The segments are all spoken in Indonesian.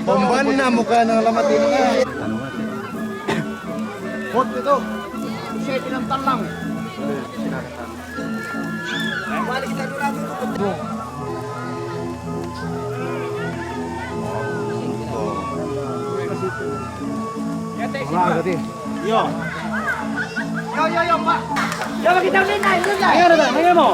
Bomban na mukha ng lamatin nga. Hot ito. Siya pinantan lang. Balik kita dulu. Wala gati. Yo. Yo, Pak. Yo, kita ulit na. Hangin mo.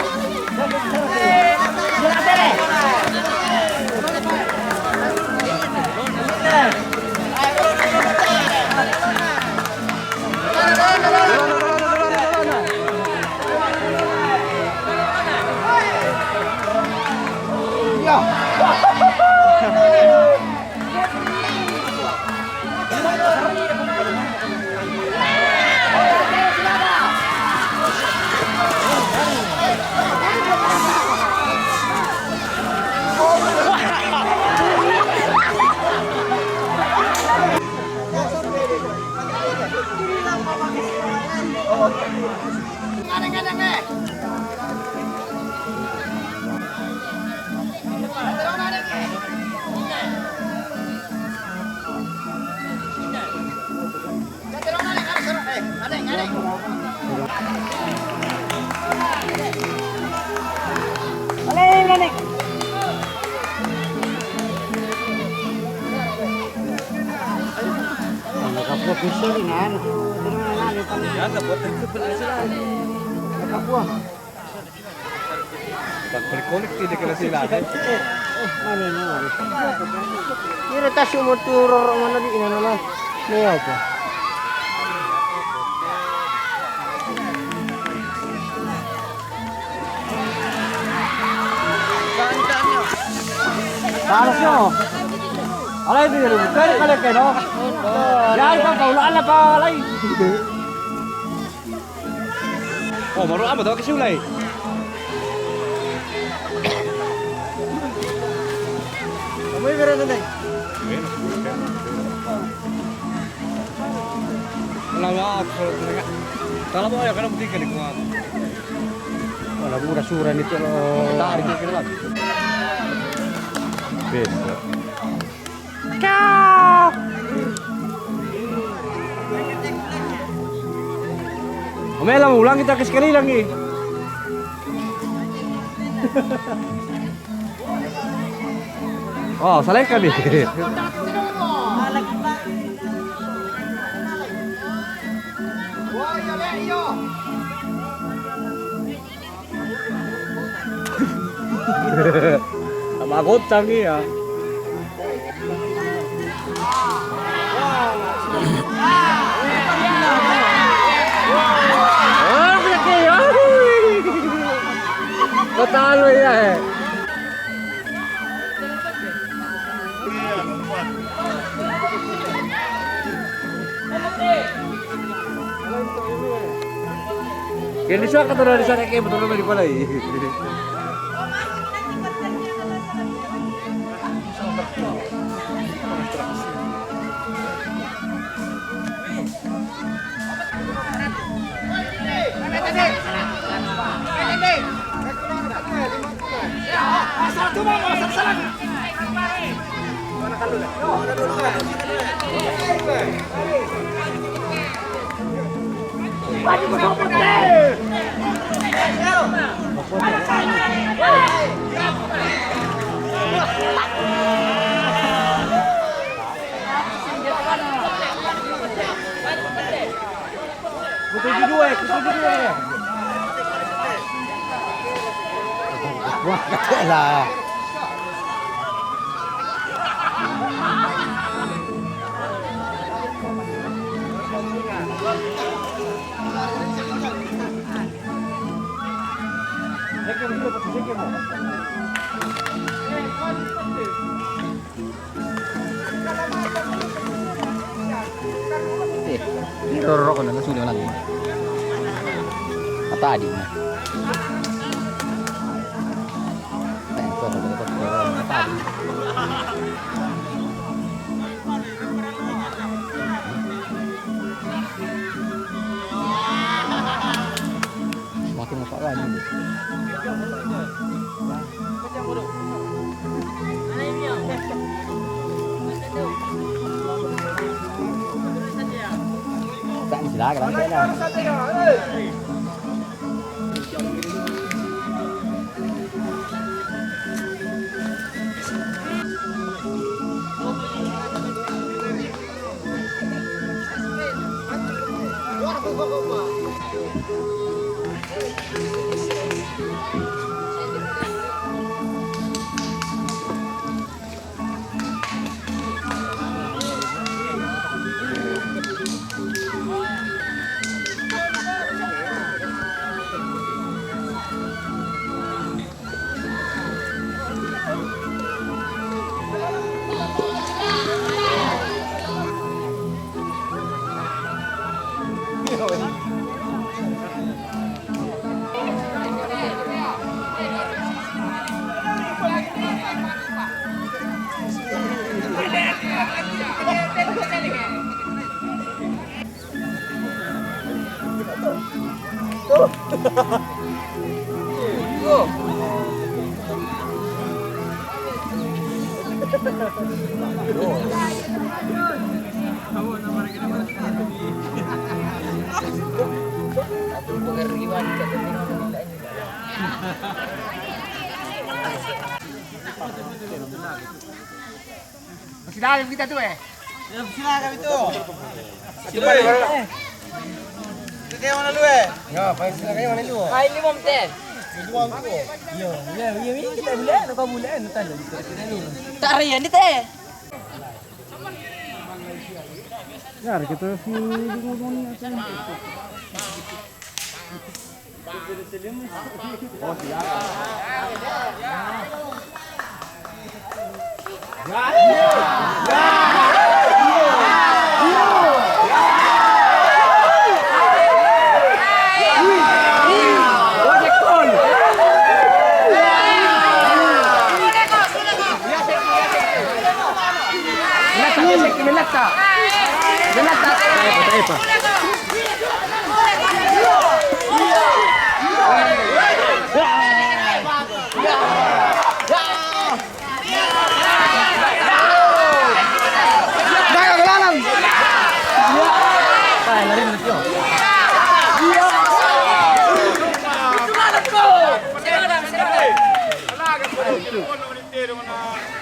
Nakapwa rin yan. Yan, dapat nagkapala sila. Nakapwa. Pag-kulik, hindi ka na sila. Ano na? Kira ta sumuturo ano di ina naman. Niya ko. Talas nyo. Alay din rin. Kaya kaya kayo no? Yan pa, kaulaan na pa alay. Oh, maruan mo daw kasi ulay. Amoy meron na day. Wala nga. Kala mo ayaw ka na buti ka ni Kuha. Wala mura-sura nito. Tarik ka naman. Beso. Ciao! Umay lang, ulang kita kasi kanilang eh. Oh, salay ka nih. Magot tangi ya. Natalo ya eh. Kini siya katulad di sana kayak betul betul di pala eh. Ketujuh dua ya. Wah, lah. Rorok na sudah lagi. Tadi na. Tadi. Makin apa lagi? Tak silakan lah. Masih dalam kita tuh Silakan itu. Kayak mana lu Ya, pakai silakan mana lu? Kain 5 ten. Iya, kita bulan, kau bulan tadi. Tak rian ni teh. Ya, kita ngomong aja. Oh, silakan.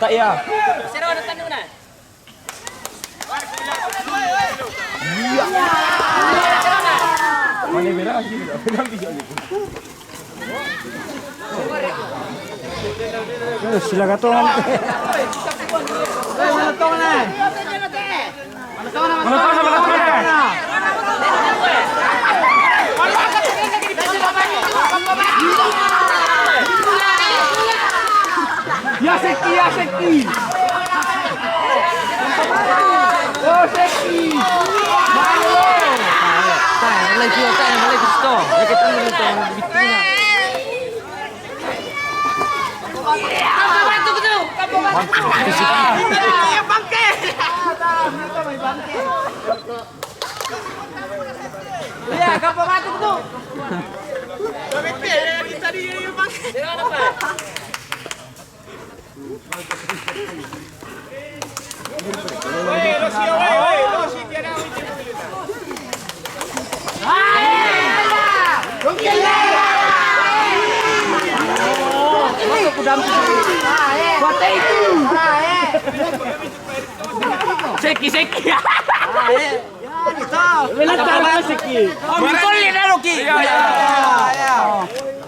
Tak ya. Serau datang di mana? Mana merah sih? Belum bisa gitu. Silakan tuh. Mana tahu mana? Ya Seki. Oh Seki. Malo. Lagi gusto. Lagi tangan itu bikinnya. Kamu tu. Ya bangke. Ya, kamu batu tu. Tadi bangke. Apa? Seki.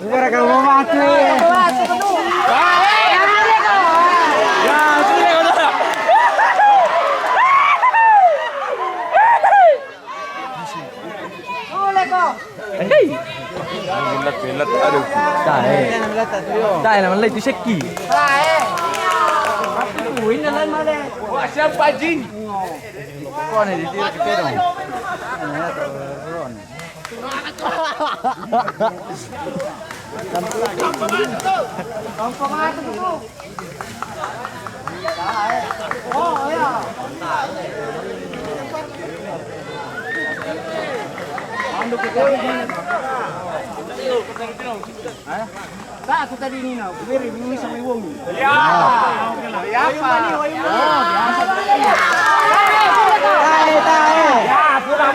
Negara kamu mati. Pilat, aduh. Dai naman lagi itu Seki. Wah, siapa jing? Kau nih di sini dong. Tak, aku tadi ini nak, beri bingung sama iwong. Ya. Ya apa? Tae. Ya, pulang.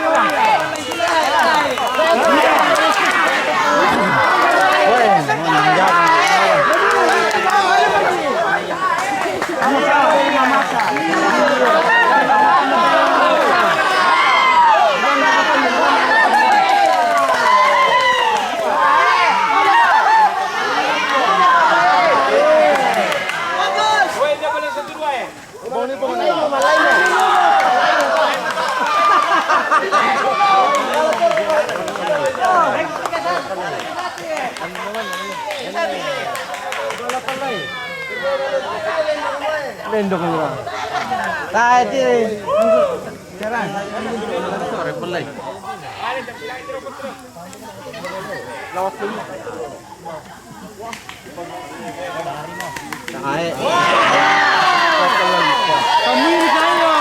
Lendong ni. Tae tiri. Jalan. Sore pelai. Tae. Kami di sana.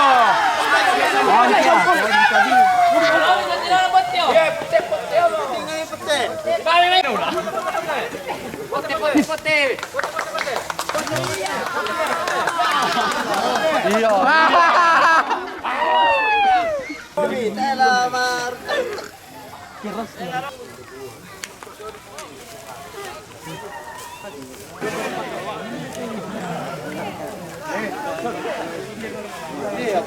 Iya.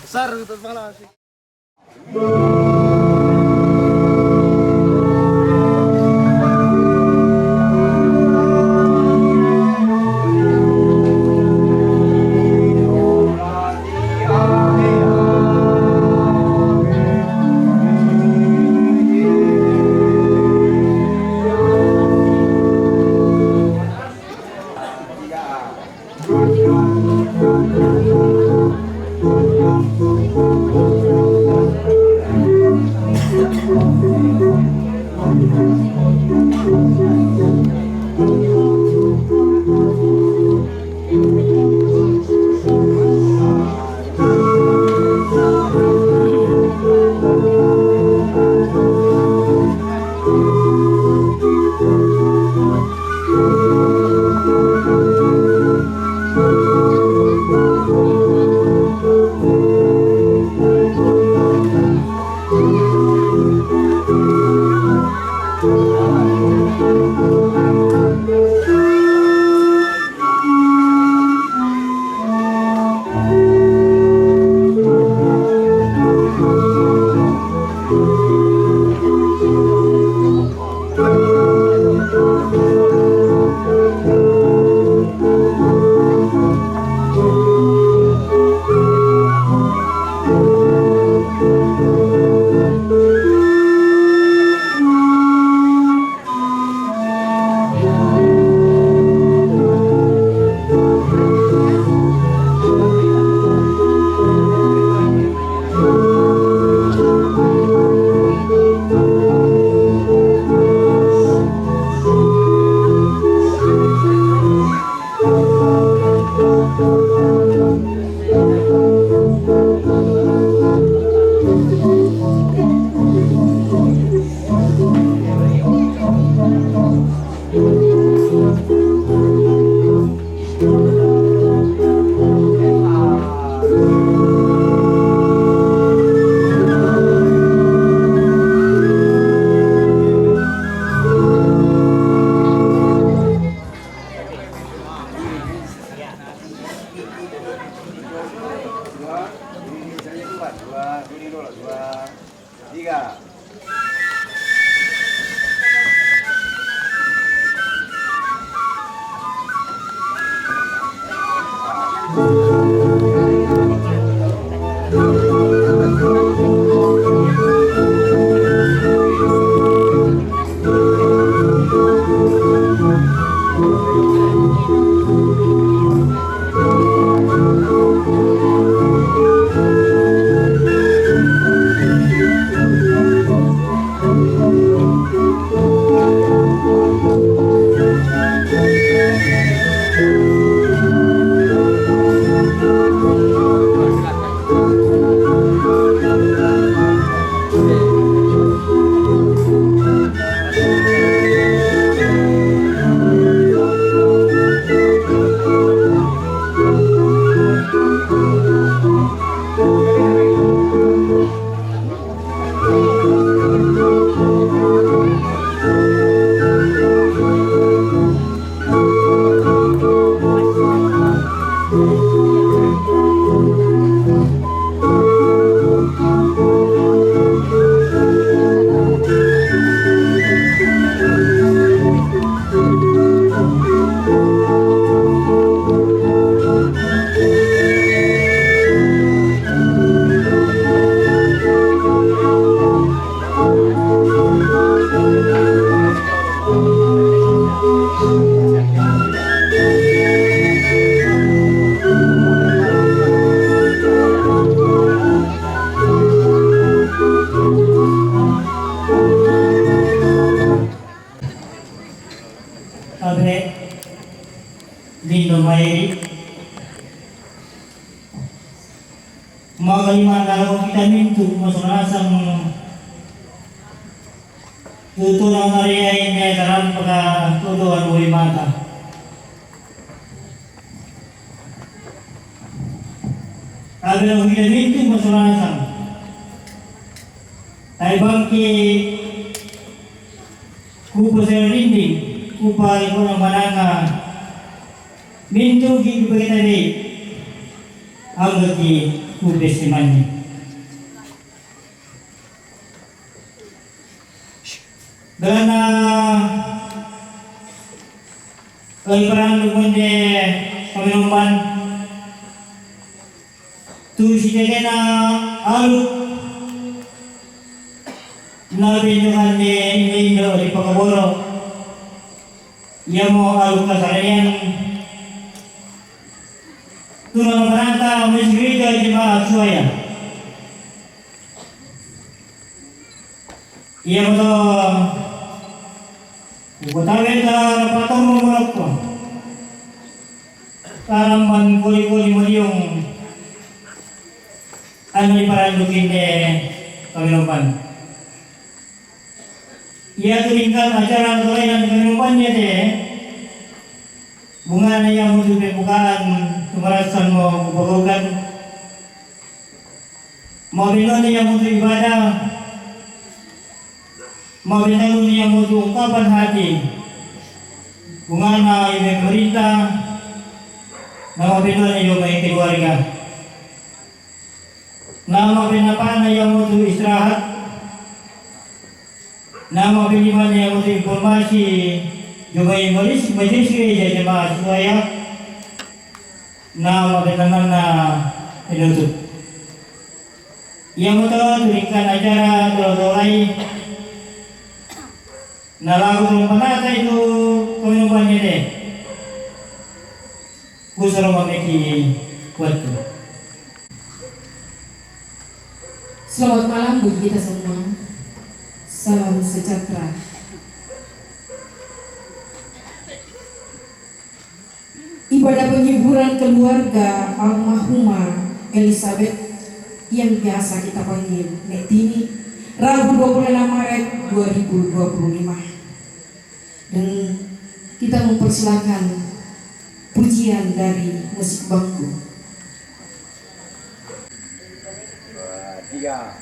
Sar, itu malah sih. Magaling kalau kita mintu masalasang tutunan nariyain niya dalam pagka tutuan uli mata. Kalau kita mintu masalasang tayo bangki kupo sa rinding kupali ko ng mananga mintu gitu kita ni ang gati kubes naman. Karena kaliparan lumunde Panginoon tu siya na aluk na binungan ni Indo di Pagkaboro iya mo aluk kasarian tunang maranta mesgrida jemaat suaya iya mo to butawin sa patong mumulok ko karamban kuli-kuli mo yung ano iparandukin ni Panginoon. Ia turingkan acara tulay ng Panginoon niya bunga na yang mo bukaan tumarasan mo bubagogan mabinon niya mo ibadah mabinon niya mo ungkapan hati bunga na yung berita na mabinon niya yung may keluarga na mabinapaan na yung mo istirahat na mabiliman niya mo informasi juga yung majelis gereja jemaat suaya na mabinanan na inutup. Ia mo to tulikan acara dolay na lagu ng panata itu Panginoon niya de kusaro mameki kuat. Selamat malam bagi kita semua. Salam sejahtera. Ibadah penghiburan keluarga almarhumah Elizabeth yang biasa kita panggil Nek Tini, Rabu 26 Maret 2025. Dan kita mempersilakan pujian dari musik bangku. 2, 3.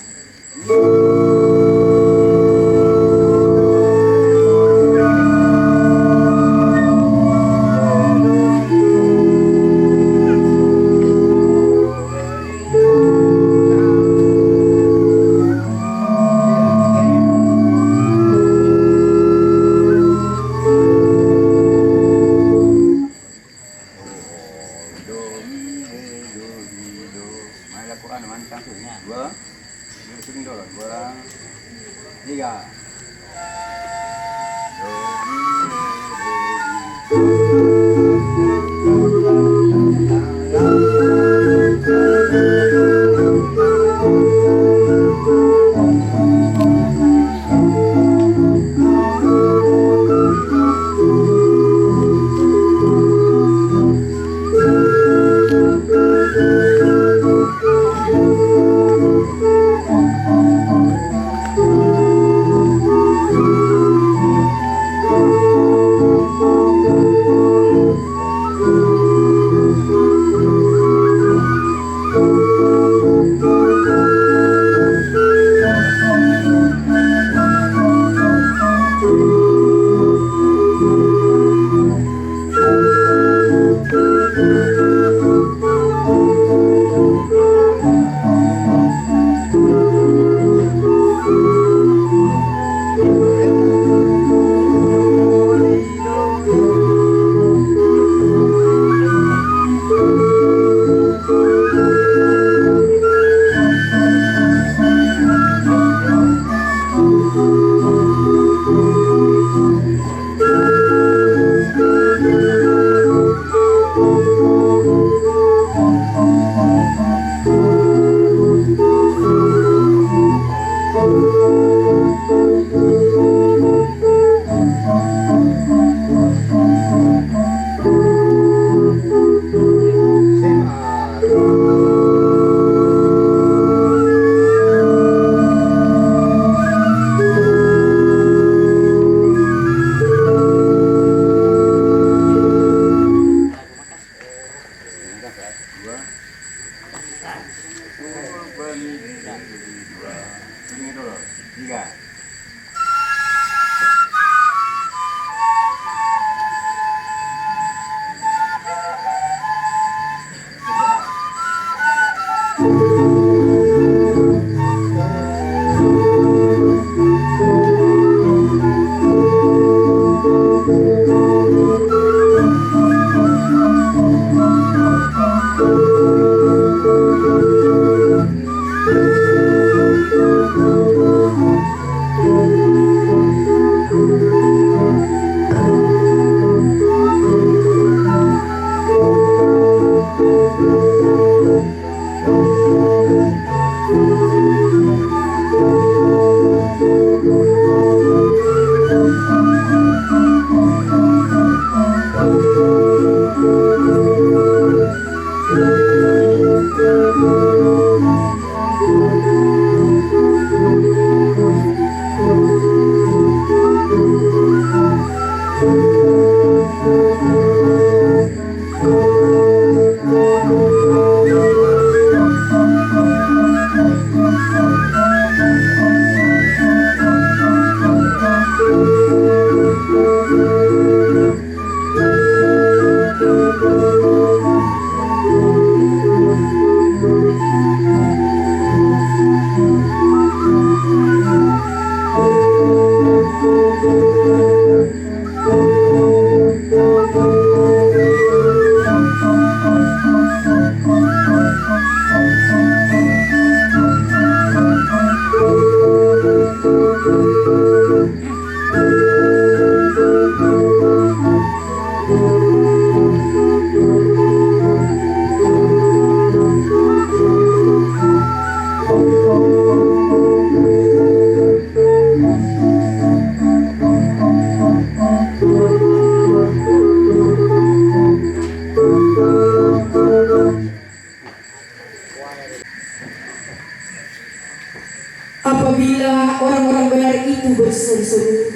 Apabila orang-orang benar itu berseru-seru,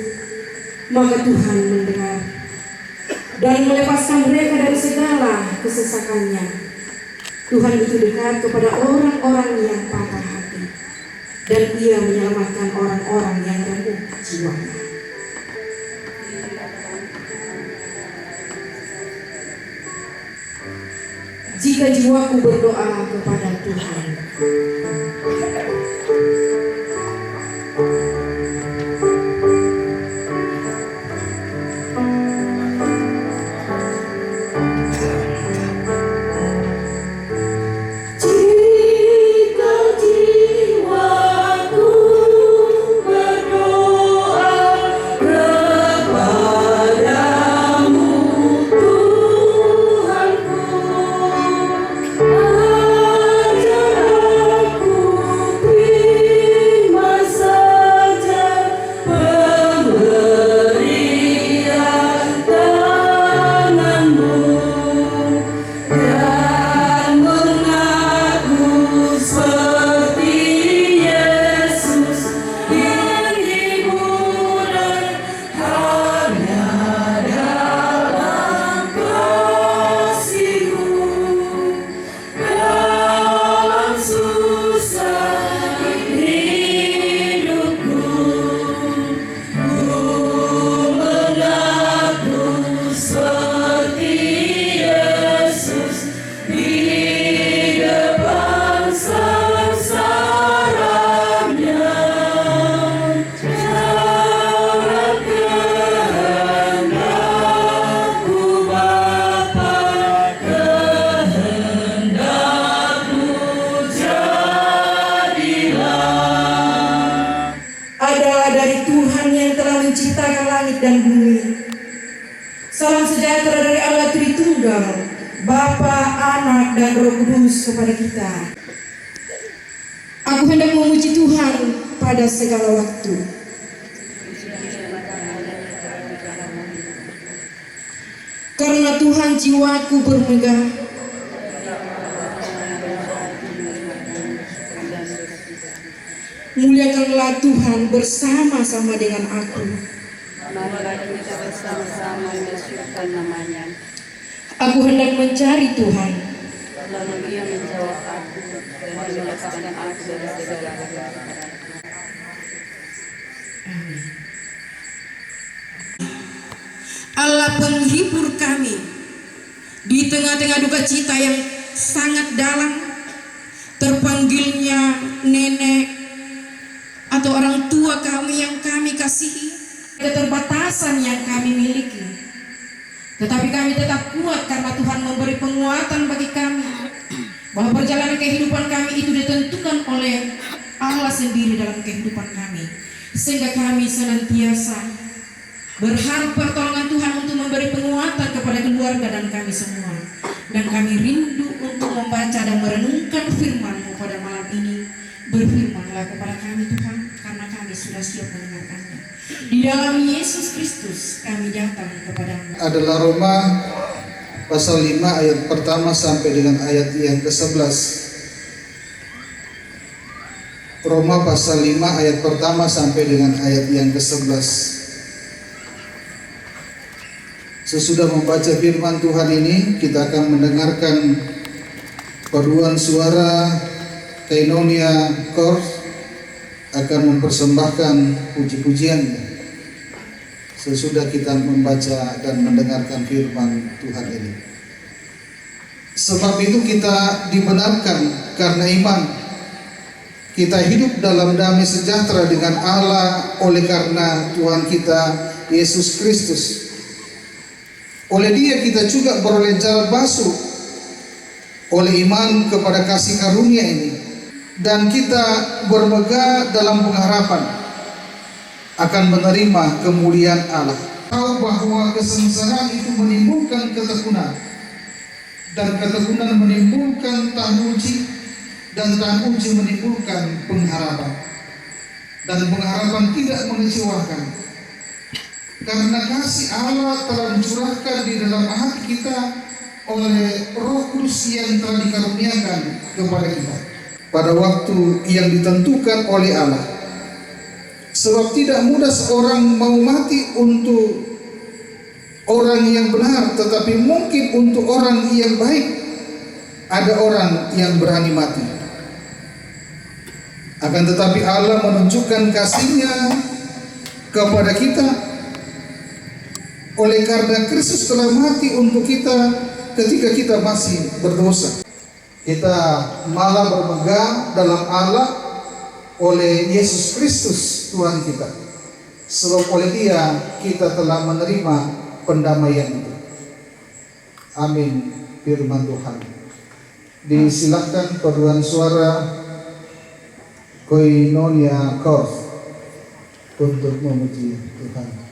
maka Tuhan mendengar dan melepaskan mereka dari segala kesesakannya. Tuhan itu dekat kepada orang-orang yang patah hati, dan Ia menyelamatkan orang-orang yang rapuh jiwanya. Jika jiwaku berdoa kepada Tuhan, langit dan bumi. Salam sejahtera dari Allah Tritunggal, Bapa, Anak, dan Roh Kudus kepada kita. Aku hendak memuji Tuhan pada segala waktu. Karena Tuhan jiwaku bermegah. Muliakanlah Tuhan bersama-sama dengan aku. Marilah kita bersama-sama mensyukurkan namanya. Aku hendak mencari Tuhan. Lalu Ia menjawab aku dan melepaskan aku dari segala kesukaran. Allah penghibur kami di tengah-tengah duka cita yang sangat dalam, terpanggilnya nenek atau orang tua kami yang kami kasihi, keterbatasan yang kami miliki, tetapi kami tetap kuat karena Tuhan memberi penguatan bagi kami, bahwa perjalanan kehidupan kami itu ditentukan oleh Allah sendiri dalam kehidupan kami, sehingga kami senantiasa berharap pertolongan Tuhan untuk memberi penguatan kepada keluarga dan kami semua. Dan kami rindu untuk membaca dan merenungkan firman-Mu pada malam ini. Berfirmanlah kepada kami Tuhan, karena kami sudah siap mendengarkannya. Di dalam Yesus Kristus kami datang kepadamu. Adalah Roma pasal 5 ayat pertama sampai dengan ayat yang ke-11. Roma pasal 5 ayat pertama sampai dengan ayat yang ke-11. Sesudah membaca firman Tuhan ini, kita akan mendengarkan paduan suara Koinonia Chorus akan mempersembahkan puji-pujiannya. Sesudah kita membaca dan mendengarkan firman Tuhan ini. Sebab itu kita dibenarkan karena iman. Kita hidup dalam damai sejahtera dengan Allah oleh karena Tuhan kita Yesus Kristus. Oleh Dia kita juga beroleh jalan basuh oleh iman kepada kasih karunia ini, dan kita bermegah dalam pengharapan akan menerima kemuliaan Allah. Tahu bahwa kesengsaraan itu menimbulkan ketekunan, dan ketekunan menimbulkan tahan uji, dan tahan uji menimbulkan pengharapan, dan pengharapan tidak mengecewakan. Karena kasih Allah telah dicurahkan di dalam hati kita oleh Roh Kudus yang telah dikaruniakan kepada kita pada waktu yang ditentukan oleh Allah. Sebab tidak mudah seorang mau mati untuk orang yang benar, tetapi mungkin untuk orang yang baik ada orang yang berani mati. Akan tetapi Allah menunjukkan kasih-Nya kepada kita oleh karena Kristus telah mati untuk kita ketika kita masih berdosa. Kita malah bermegah dalam Allah oleh Yesus Kristus Tuhan kita. Sebab oleh Dia kita telah menerima pendamaian itu. Amin. Firman Tuhan. Disilakan paduan suara Koinonia Chorus untuk memuji Tuhan.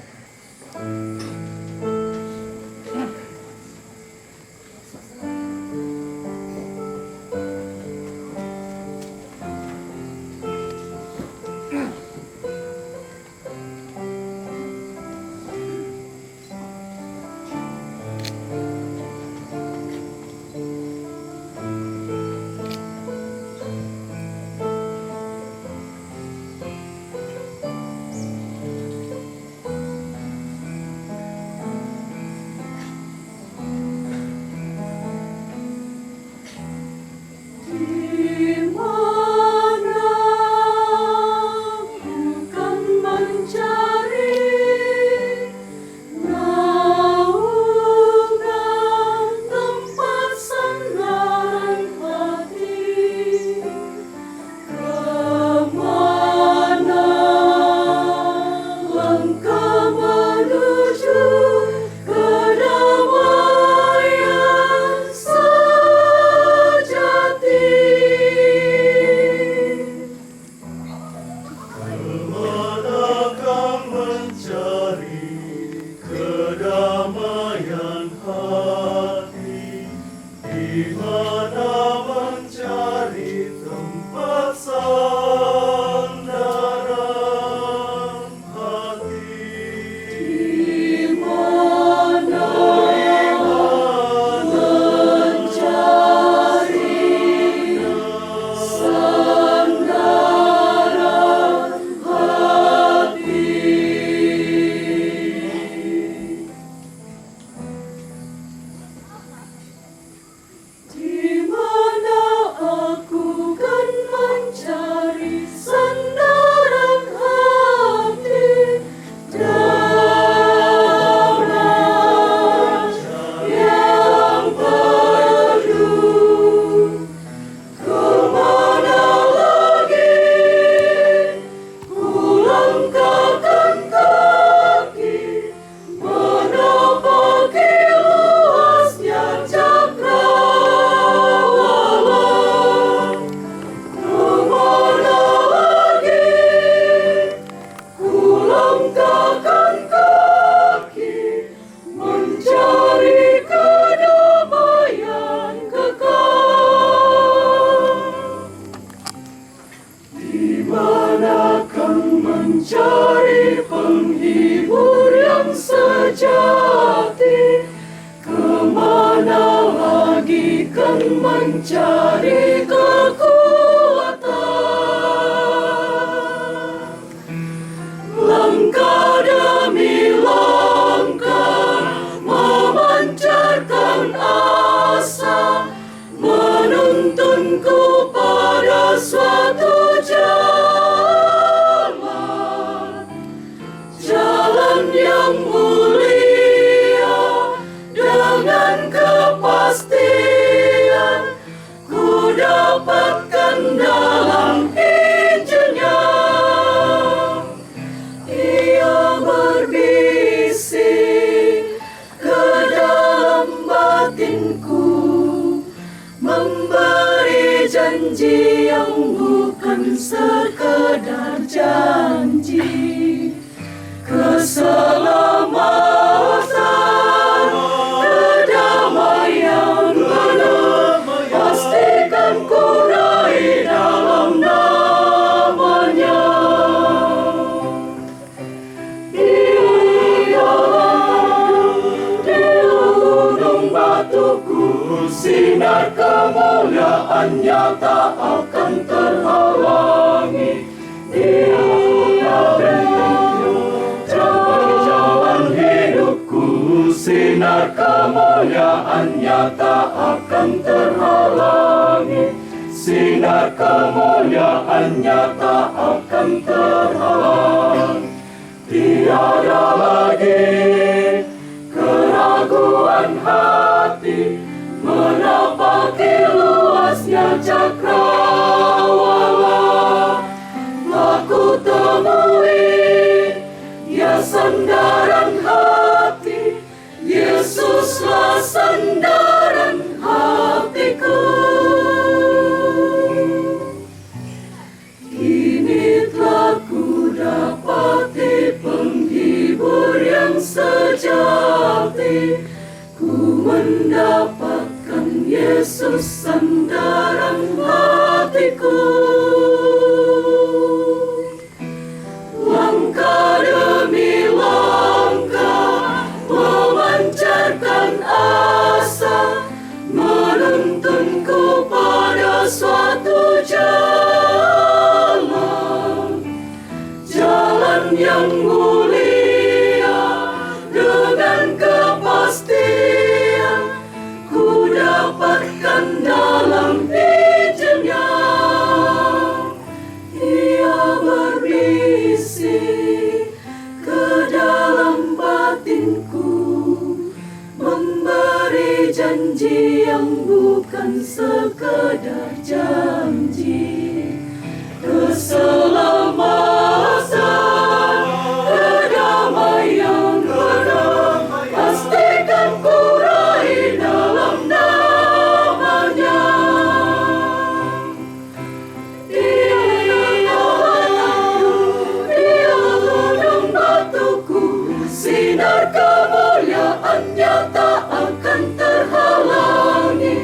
Sinar kemuliaan-Nya tak akan terhalangi.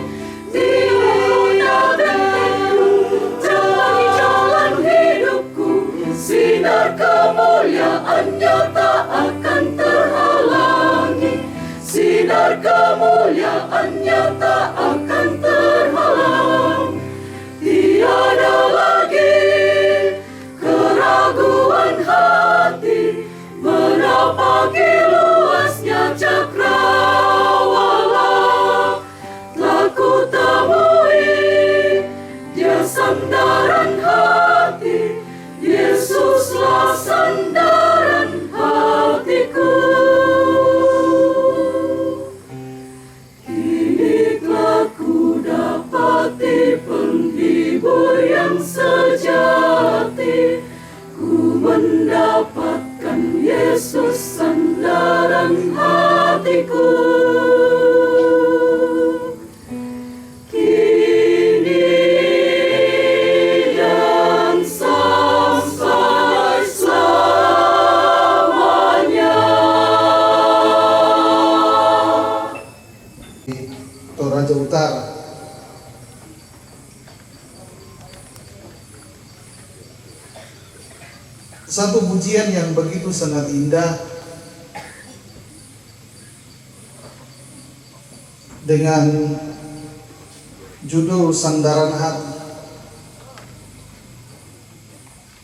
sinar kemuliaan-Nya tak akan terhalang. Tiada lagi keraguan hati menapaki luasnya cakrawala. Telah ku temui Dia sandaran hati, Yesuslah sandaran hatiku. Kini telah ku dapati penghibur yang sejati. Ku mendapatkan Yesus sandaran hatiku. Kini dan sampai selamanya. Toraja Utara. Satu pujian yang begitu sangat indah dengan judul Sandaran Hati.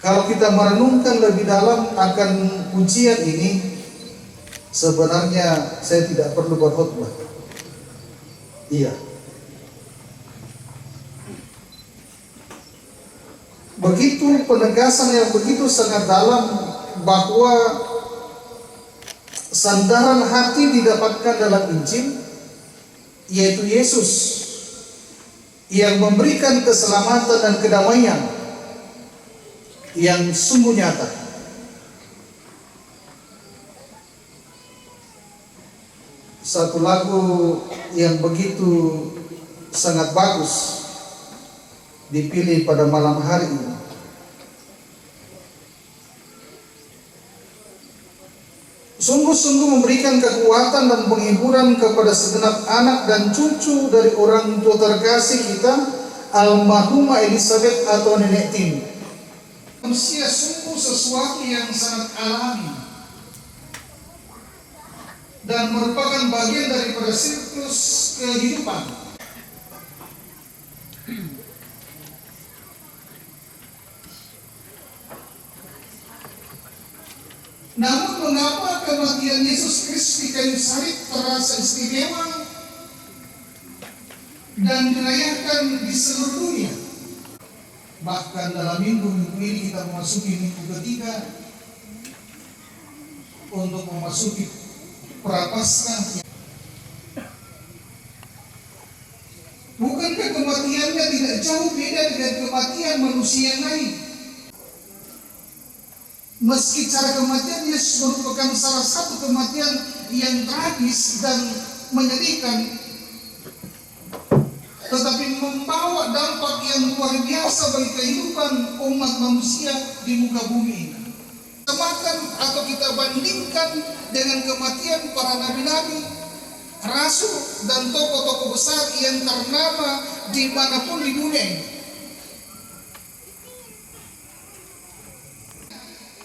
Kalau kita merenungkan lebih dalam akan pujian ini, sebenarnya saya tidak perlu berkhotbah. Iya. Begitu penegasan yang begitu sangat dalam bahwa sandaran hati didapatkan dalam Injil, yaitu Yesus yang memberikan keselamatan dan kedamaian yang sungguh nyata. Satu lagu yang begitu sangat bagus dipilih pada malam hari ini. Sungguh-sungguh memberikan kekuatan dan penghiburan kepada segenap anak dan cucu dari orang tua terkasih kita, almarhumah Elizabeth atau Nenek Tim. Manusia sungguh sesuatu yang sangat alami dan merupakan bagian daripada siklus kehidupan. Namun mengapa kematian Yesus Kristus di kayu salib terasa istimewa dan dirayakan di seluruh dunia? Bahkan dalam minggu-minggu ini kita memasuki minggu ketiga untuk memasuki Prapaskah. Bukankah kematiannya tidak jauh beda dengan kematian manusia yang lain? Meski cara kematian Yesus merupakan salah satu kematian yang tragis dan menyedihkan, tetapi membawa dampak yang luar biasa bagi kehidupan umat manusia di muka bumi ini. Semakan atau kita bandingkan dengan kematian para nabi-nabi, rasul dan tokoh-tokoh besar yang ternama dimanapun di dunia ini.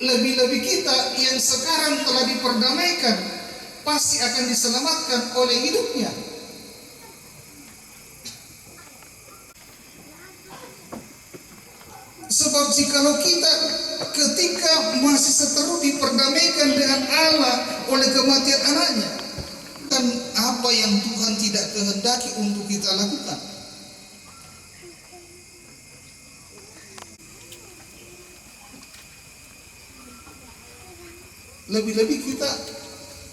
Lebih-lebih kita yang sekarang telah diperdamaikan pasti akan diselamatkan oleh hidupnya. Sebab jikalau kita ketika masih seteru diperdamaikan dengan Allah oleh kematian anaknya, dan apa yang Tuhan tidak kehendaki untuk kita lakukan? Lebih-lebih kita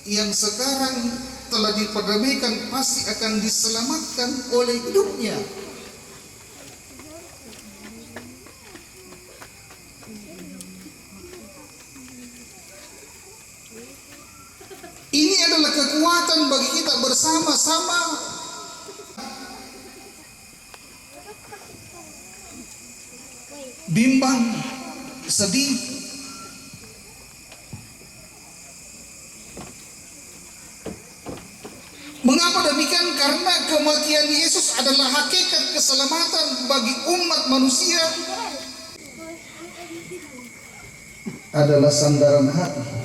yang sekarang telah diperdamaikan pasti akan diselamatkan oleh hidupnya. Ini adalah kekuatan bagi kita bersama-sama bimbang, sedih, mengapa demikian? Karena kematian Yesus adalah hakikat keselamatan bagi umat manusia, adalah sandaran hati.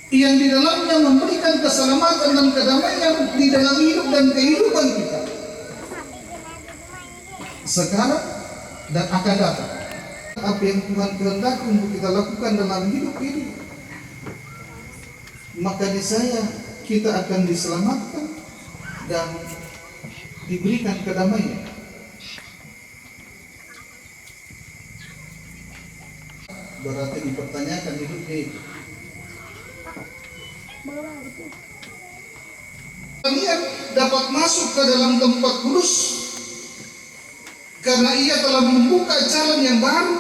yang di dalamnya memberikan keselamatan dan kedamaian di dalam hidup dan kehidupan kita sekarang dan akan datang. Apa yang Tuhan kehendaki untuk kita lakukan dalam hidup ini, maka niscaya kita akan diselamatkan dan diberikan kedamaian. Berarti dipertanyakan hidupnya itu. Kalian dapat masuk ke dalam tempat kudus karena ia telah membuka jalan yang baru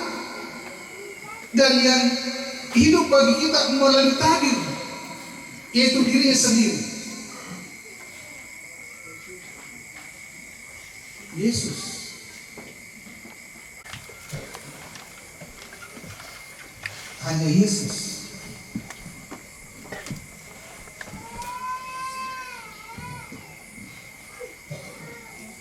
dan yang hidup bagi kita melalui tabir, yaitu dirinya sendiri, Yesus. Hanya Yesus.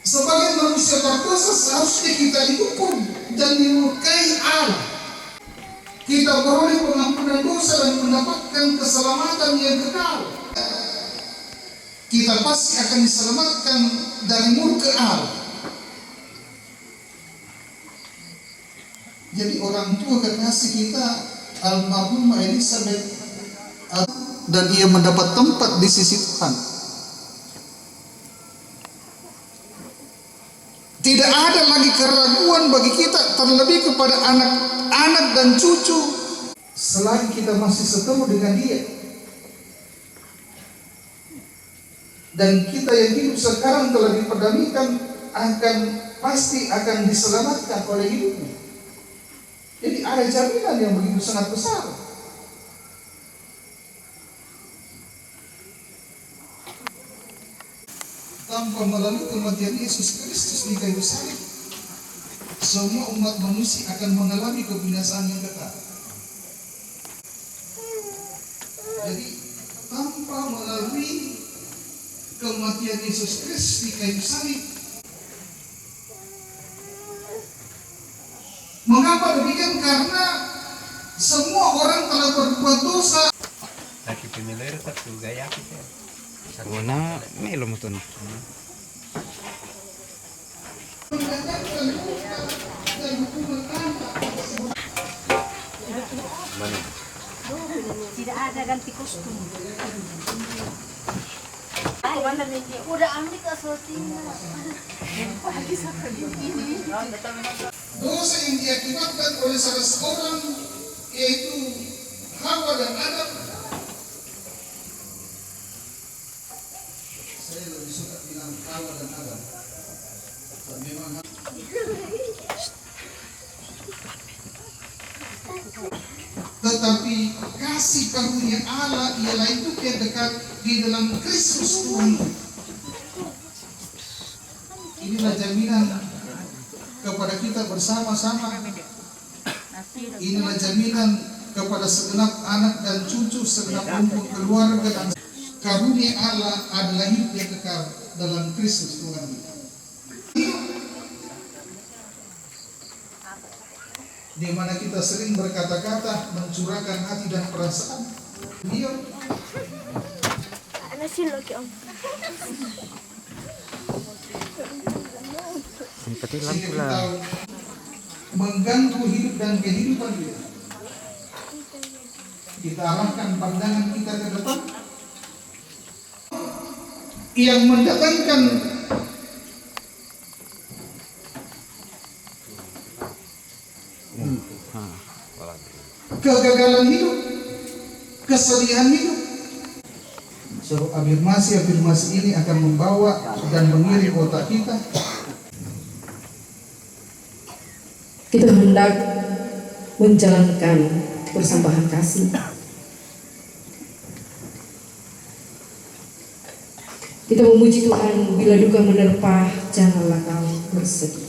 Sebagai manusia berdosa seharusnya kita dihukum dan dimurkai Allah. Kita beroleh pengampunan dosa dan mendapatkan keselamatan yang kekal. Kita pasti akan diselamatkan dari murka Allah. Jadi orang tua kekasih kita almarhumah Elizabeth, dan ia mendapat tempat di sisi Tuhan. Tidak ada lagi keraguan bagi kita, terlebih kepada anak-anak dan cucu, selagi kita masih seteru dengan Dia. Dan kita yang hidup sekarang telah diperdamaikan, pasti akan diselamatkan oleh hidupnya. Jadi ada jaminan yang begitu sangat besar. Tanpa melalui kematian Yesus Kristus di kayu salib, semua umat manusia akan mengalami kebinasaan yang kekal. Jadi tanpa melalui kematian Yesus Kristus di kayu salib, mengapa demikian? Karena semua orang telah berbuat dosa. Lagi pemilir satu gaya kita. Wana melo mo to. Tidak ada ganti kostum. Udah ambil ke sotinya. Dosa yang diakibatkan oleh salah seorang, yaitu Hawa dan Adam. Saya lebih suka bilang Hawa dan Adam. Memang tetapi kasih karunia Allah ialah hidup yang dekat di dalam Kristus Tuhan. Inilah jaminan kepada kita bersama-sama. Inilah jaminan kepada segenap anak dan cucu, segenap rumpun keluarga, dan karunia Allah adalah hidup yang kekal dalam Kristus Tuhan. Di mana kita sering berkata-kata, mencurahkan hati dan perasaan. Dia mengganggu hidup dan kehidupan kita. Kita arahkan pandangan kita ke depan yang mendatangkan kegagalan hidup, kesedihan hidup. Sebab afirmasi ini akan membawa dan mengirim otak kita. Kita hendak menjalankan persembahan kasih. Kita memuji Tuhan, bila duka menerpa, janganlah kau bersedih.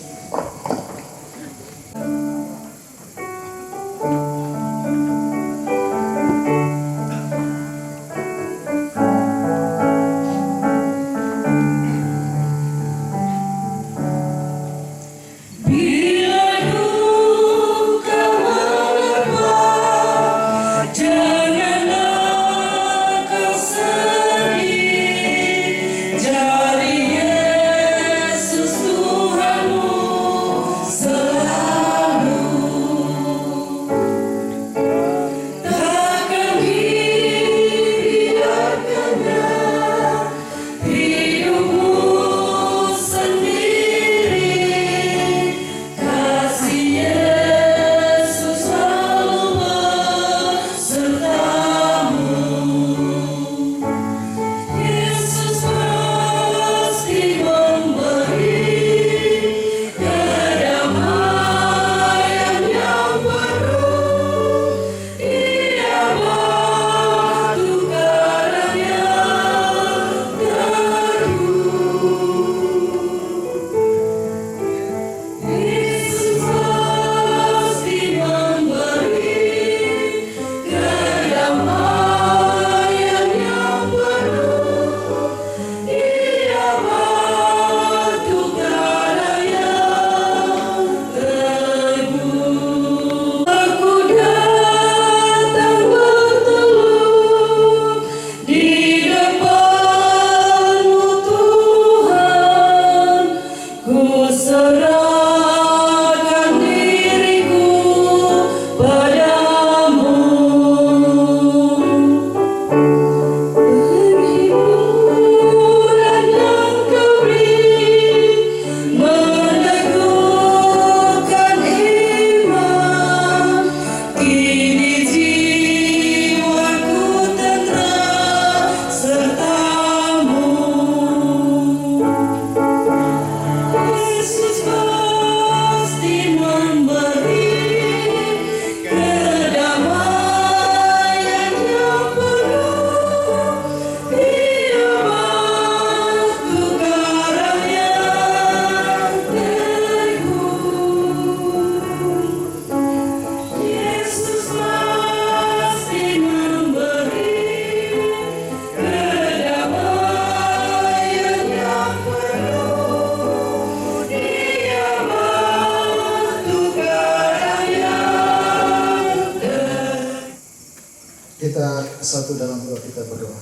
Janganlah Kita satu dalam doa, kita berdoa.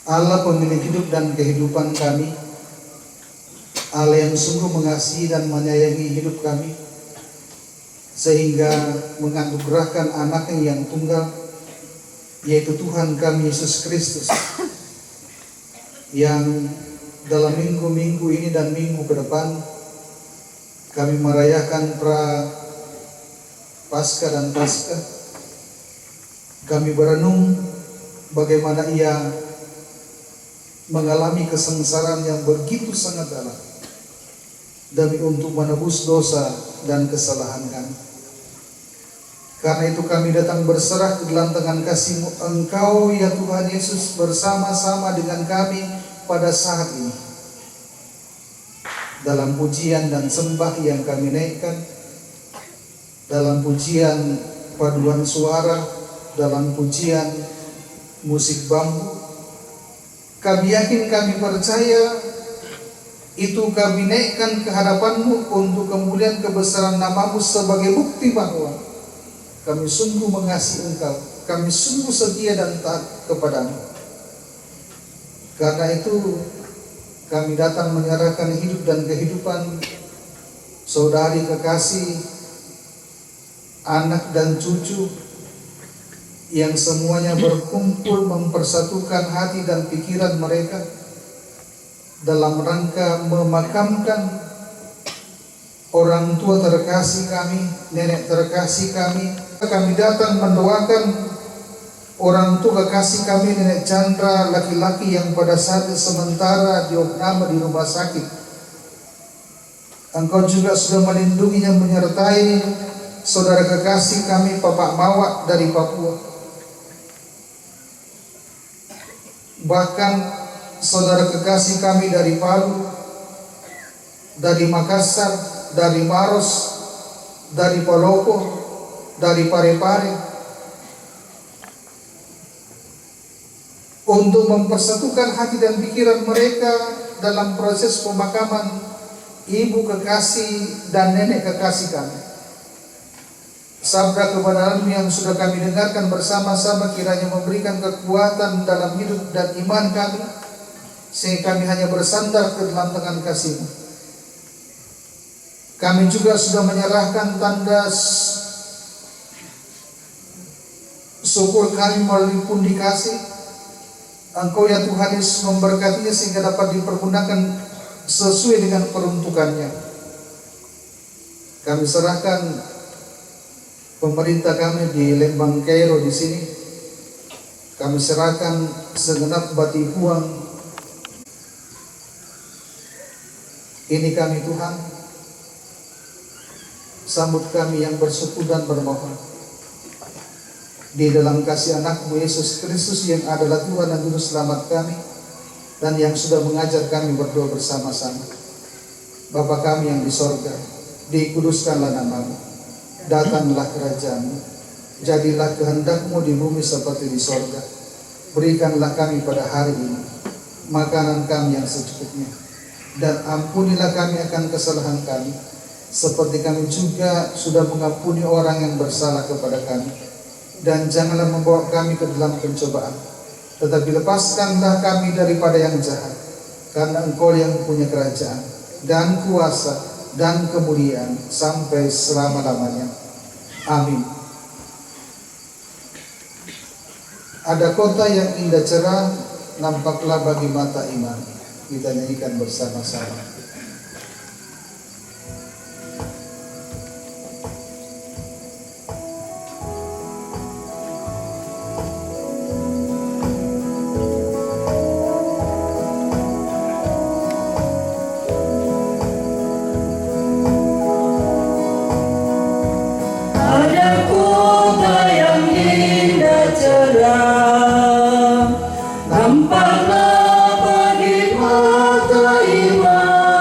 Allah pemilik hidup dan kehidupan kami, Allah yang sungguh mengasihi dan menyayangi hidup kami, sehingga menganugerahkan anaknya yang tunggal, yaitu Tuhan kami Yesus Kristus, yang dalam minggu-minggu ini dan minggu ke depan kami merayakan Paskah dan Paskah. Kami berenung bagaimana ia mengalami kesengsaraan yang begitu sangat dalam demi untuk menebus dosa dan kesalahan kami. Karena itu kami datang berserah ke dalam tangan kasih-Mu Engkau ya Tuhan Yesus, bersama-sama dengan kami pada saat ini. Dalam pujian dan sembah yang kami naikkan, dalam pujian paduan suara, dalam pujian musik bambu, kami yakin, kami percaya, itu kami naikkan ke hadapan-Mu untuk kemuliaan kebesaran nama-Mu sebagai bukti bahwa kami sungguh mengasihi Engkau, kami sungguh setia dan taat kepada-Mu. Karena itu kami datang menyerahkan hidup dan kehidupan saudari kekasih, anak dan cucu, yang semuanya berkumpul mempersatukan hati dan pikiran mereka dalam rangka memakamkan orang tua terkasih kami, nenek terkasih kami. Kami datang mendoakan orang tua kekasih kami, Nenek Chandra, laki-laki yang pada saat sementara diopname di rumah sakit. Engkau juga sudah melindunginya, menyertai saudara kekasih kami, Bapak Mawak dari Papua. Bahkan saudara kekasih kami dari Palu, dari Makassar, dari Maros, dari Palopo, dari Parepare, untuk mempersatukan hati dan pikiran mereka dalam proses pemakaman ibu kekasih dan nenek kekasih kami. Sabda kebenaran yang sudah kami dengarkan bersama-sama kiranya memberikan kekuatan dalam hidup dan iman kami, sehingga kami hanya bersandar ke dalam tangan kasih-Mu. Kami juga sudah menyerahkan tanda syukur kami melalui pundi kasih. Engkau ya Tuhan Yesus memberkatinya sehingga dapat dipergunakan sesuai dengan peruntukannya. Kami serahkan pemerintah kami di Lembang Kairo di sini. Kami serahkan segenap batihuang ini kami Tuhan. Sambut kami yang bersyukur dan bermohon di dalam kasih anak-Mu Yesus Kristus yang adalah Tuhan dan Juru Selamat kami, dan yang sudah mengajar kami berdoa bersama-sama. Bapa kami yang di sorga, dikuduskanlah nama-Mu. Datanglah kerajaan-Mu, jadilah kehendak-Mu di bumi seperti di sorga. Berikanlah kami pada hari ini makanan kami yang secukupnya, dan ampunilah kami akan kesalahan kami, seperti kami juga sudah mengampuni orang yang bersalah kepada kami. Dan janganlah membawa kami ke dalam pencobaan, tetapi lepaskanlah kami daripada yang jahat, karena Engkau yang punya kerajaan dan kuasa dan kemuliaan sampai selama-lamanya. Amin. Ada kota yang indah cerah, nampaklah bagi mata iman. Kita nyanyikan bersama-sama. Nampaklah bagi mata iman.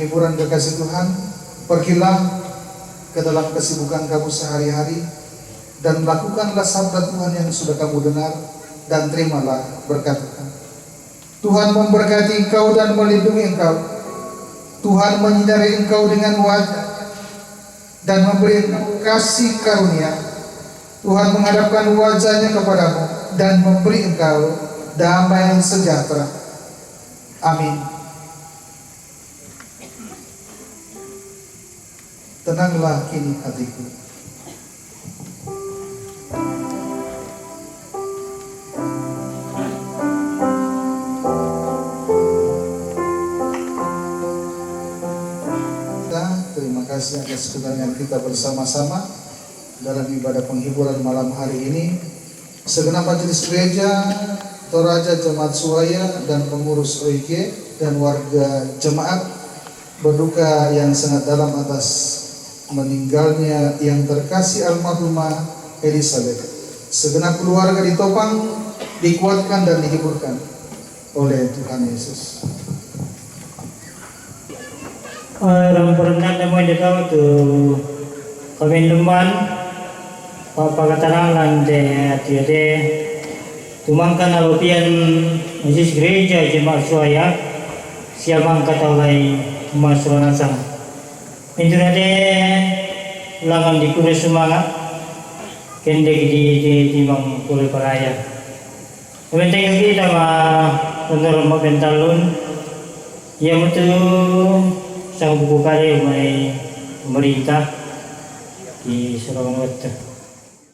penghiburan kekasih Tuhan, pergilah ke dalam kesibukan kamu sehari-hari dan lakukanlah sabda Tuhan yang sudah kamu dengar dan terimalah berkat Tuhan. Tuhan memberkati engkau dan melindungi engkau. Tuhan menyinari engkau dengan wajah dan memberi engkau kasih karunia. Tuhan menghadapkan wajahnya kepadamu dan memberi engkau damai sejahtera. Amin. Tenanglah kini hatiku. Terima kasih atas kedatangan kita bersama-sama dalam ibadah penghiburan malam hari ini. Segenap majelis gereja, Toraja Jemaat Suaya dan pengurus OIG dan warga jemaat berduka yang sangat dalam atas meninggalnya yang terkasih almarhumah Elizabeth. Segenap keluarga ditopang, dikuatkan dan dihiburkan oleh Tuhan Yesus. Orang pernah namun dekat tu kami teman papa keterangan de tumangkan alupian majlis gereja Jemaat Suaya siapang kata oleh masalah nasang itu nanti langan dikuras semangat kendek di bang pulih peraya. Kemudian kita menurut mabentalun yang betul sang buku karya pemerintah di Surabaya.